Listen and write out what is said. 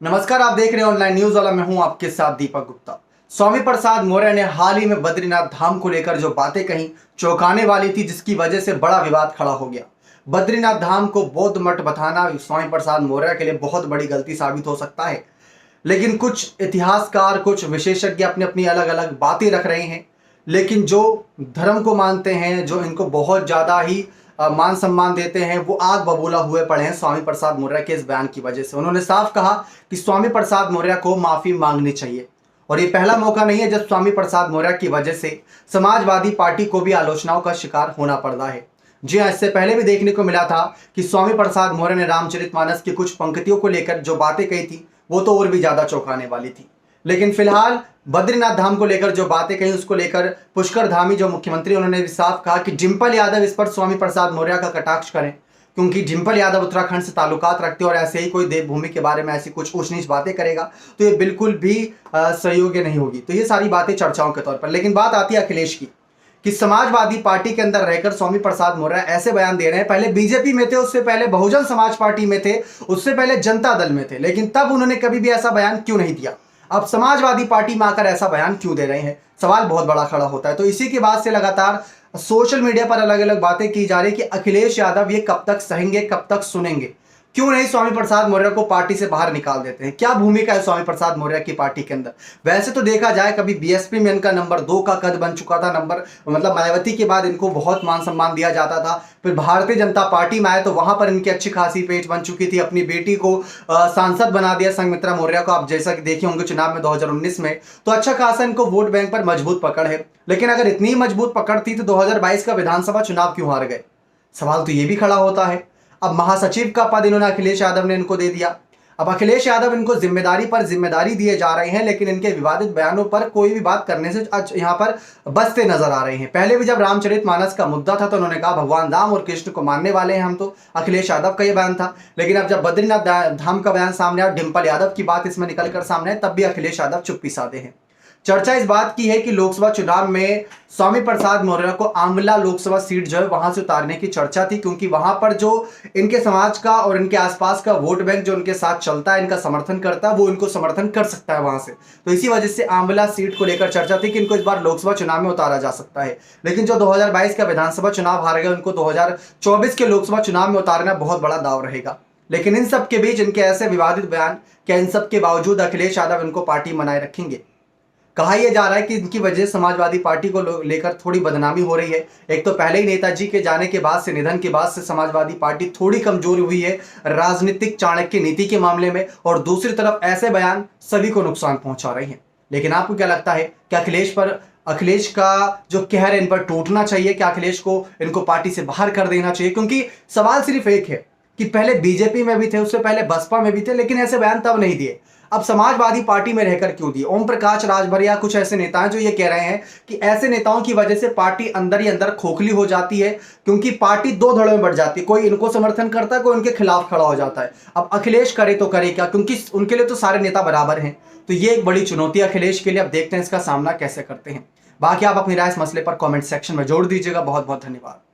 नमस्कार, आप देख रहे हैं ऑनलाइन न्यूज वाला। मैं हूं आपके साथ दीपक गुप्ता। स्वामी प्रसाद मौर्य ने हाल ही में बद्रीनाथ धाम को लेकर जो बातें कही चौंकाने वाली थी, जिसकी वजह से बड़ा विवाद खड़ा हो गया। बद्रीनाथ धाम को बौद्ध मठ बताना स्वामी प्रसाद मौर्य के लिए बहुत बड़ी गलती साबित हो सकता है। लेकिन कुछ इतिहासकार, कुछ विशेषज्ञ अपनी अपनी अलग अलग बातें रख रहे हैं। लेकिन जो धर्म को मानते हैं, जो इनको बहुत ज़्यादा ही मान सम्मान देते हैं, वो आग बबूला हुए पड़े हैं स्वामी प्रसाद मौर्य के इस बयान की वजह से। उन्होंने साफ कहा कि स्वामी प्रसाद मौर्य को माफ़ी मांगनी चाहिए। और ये पहला मौका नहीं है जब स्वामी प्रसाद मौर्य की वजह से समाजवादी पार्टी को भी आलोचनाओं का शिकार होना पड़ रहा है। जी हाँ, इससे पहले भी देखने को मिला था कि स्वामी प्रसाद मौर्य ने रामचरितमानस की कुछ पंक्तियों को लेकर जो बातें कही थी वो तो और भी ज़्यादा चौंकाने वाली थी। लेकिन फिलहाल बद्रीनाथ धाम को लेकर जो बातें कही, उसको लेकर पुष्कर धामी जो मुख्यमंत्री, उन्होंने भी साफ कहा कि डिंपल यादव इस पर स्वामी प्रसाद मौर्य का कटाक्ष करें, क्योंकि डिंपल यादव उत्तराखंड से ताल्लुकात रखते हैं और ऐसे ही कोई देवभूमि के बारे में ऐसी कुछ ऊंच नीच बातें करेगा तो ये बिल्कुल भी सहयोग्य नहीं होगी। तो ये सारी बातें चर्चाओं के तौर पर। लेकिन बात आती है अखिलेश की कि समाजवादी पार्टी के अंदर रहकर स्वामी प्रसाद मौर्य ऐसे बयान दे रहे हैं। पहले बीजेपी में थे, उससे पहले बहुजन समाज पार्टी में थे, उससे पहले जनता दल में थे, लेकिन तब उन्होंने कभी भी ऐसा बयान क्यों नहीं दिया। अब समाजवादी पार्टी में आकर ऐसा बयान क्यों दे रहे हैं, सवाल बहुत बड़ा खड़ा होता है। तो इसी के बाद से लगातार सोशल मीडिया पर अलग अलग बातें की जा रही है कि अखिलेश यादव ये कब तक सहेंगे, कब तक सुनेंगे। क्यों नहीं स्वामी प्रसाद मौर्य को पार्टी से बाहर निकाल देते हैं। क्या भूमिका है स्वामी प्रसाद मौर्य की पार्टी के अंदर। वैसे तो देखा जाए, कभी बीएसपी में इनका नंबर 2 का कद बन चुका था। मतलब मायावती के बाद इनको बहुत मान सम्मान दिया जाता था। फिर भारतीय जनता पार्टी में आए तो वहां पर इनकी अच्छी खासी पेच बन चुकी थी। अपनी बेटी को सांसद बना दिया, संघमित्रा मौर्य को। आप जैसा कि देखे होंगे चुनाव में 2019 में, तो अच्छा खासा इनको वोट बैंक पर मजबूत पकड़ है। लेकिन अगर इतनी मजबूत पकड़ थी तो 2022 का विधानसभा चुनाव क्यों हार गए, सवाल तो ये भी खड़ा होता है। अब महासचिव का पद इन्होंने अखिलेश यादव ने इनको दे दिया। अब अखिलेश यादव इनको जिम्मेदारी पर जिम्मेदारी दिए जा रहे हैं, लेकिन इनके विवादित बयानों पर कोई भी बात करने से आज यहाँ पर बचते नजर आ रहे हैं। पहले भी जब रामचरितमानस का मुद्दा था तो उन्होंने कहा भगवान राम और कृष्ण को मानने वाले हैं हम, तो अखिलेश यादव का ये बयान था। लेकिन अब जब बद्रीनाथ धाम का बयान सामने आया, डिंपल यादव की बात इसमें निकलकर सामने आए, तब भी अखिलेश यादव चुप्पी साधे हैं। चर्चा इस बात की है कि लोकसभा चुनाव में स्वामी प्रसाद मौर्य को आंवला लोकसभा सीट जो है वहां से उतारने की चर्चा थी, क्योंकि वहां पर जो इनके समाज का और इनके आसपास का वोट बैंक जो उनके साथ चलता है, इनका समर्थन करता है, वो इनको समर्थन कर सकता है वहां से। तो इसी वजह से आंवला सीट को लेकर चर्चा थी कि इनको इस बार लोकसभा चुनाव में उतारा जा सकता है। लेकिन जो 2022 का विधानसभा चुनाव हार गए, उनको 2024 के लोकसभा चुनाव में उतारना बहुत बड़ा दाव रहेगा। लेकिन इन सब के बीच इनके ऐसे विवादित बयान, क्या इन सब के बावजूद अखिलेश यादव इनको पार्टी बनाए रखेंगे। कहा यह जा रहा है कि इनकी वजह से समाजवादी पार्टी को लेकर थोड़ी बदनामी हो रही है। एक तो पहले ही नेताजी के जाने के बाद से, निधन के बाद से समाजवादी पार्टी थोड़ी कमजोर हुई है राजनीतिक चाणक्य नीति के मामले में, और दूसरी तरफ ऐसे बयान सभी को नुकसान पहुंचा रहे हैं। लेकिन आपको क्या लगता है, क्या अखिलेश का जो कहर है इन पर टूटना चाहिए, क्या अखिलेश को इनको पार्टी से बाहर कर देना चाहिए? क्योंकि सवाल सिर्फ एक है कि पहले बीजेपी में भी थे, उससे पहले बसपा में भी थे, लेकिन ऐसे बयान तब नहीं दिए। अब समाजवादी पार्टी में रहकर क्यों दिए? ओम प्रकाश राजभरिया, कुछ ऐसे नेता हैं जो ये कह रहे हैं कि ऐसे नेताओं की वजह से पार्टी अंदर ही अंदर खोखली हो जाती है, क्योंकि पार्टी दो धड़ों में बढ़ जाती है। कोई इनको समर्थन करता है, कोई उनके खिलाफ खड़ा हो जाता है। अब अखिलेश करे तो करे क्या, क्योंकि उनके लिए तो सारे नेता बराबर हैं। तो ये एक बड़ी चुनौती है अखिलेश के लिए। अब देखते हैं इसका सामना कैसे करते हैं। बाकी आप अपनी राय इस मसले पर कॉमेंट सेक्शन में जोड़ दीजिएगा। बहुत बहुत धन्यवाद।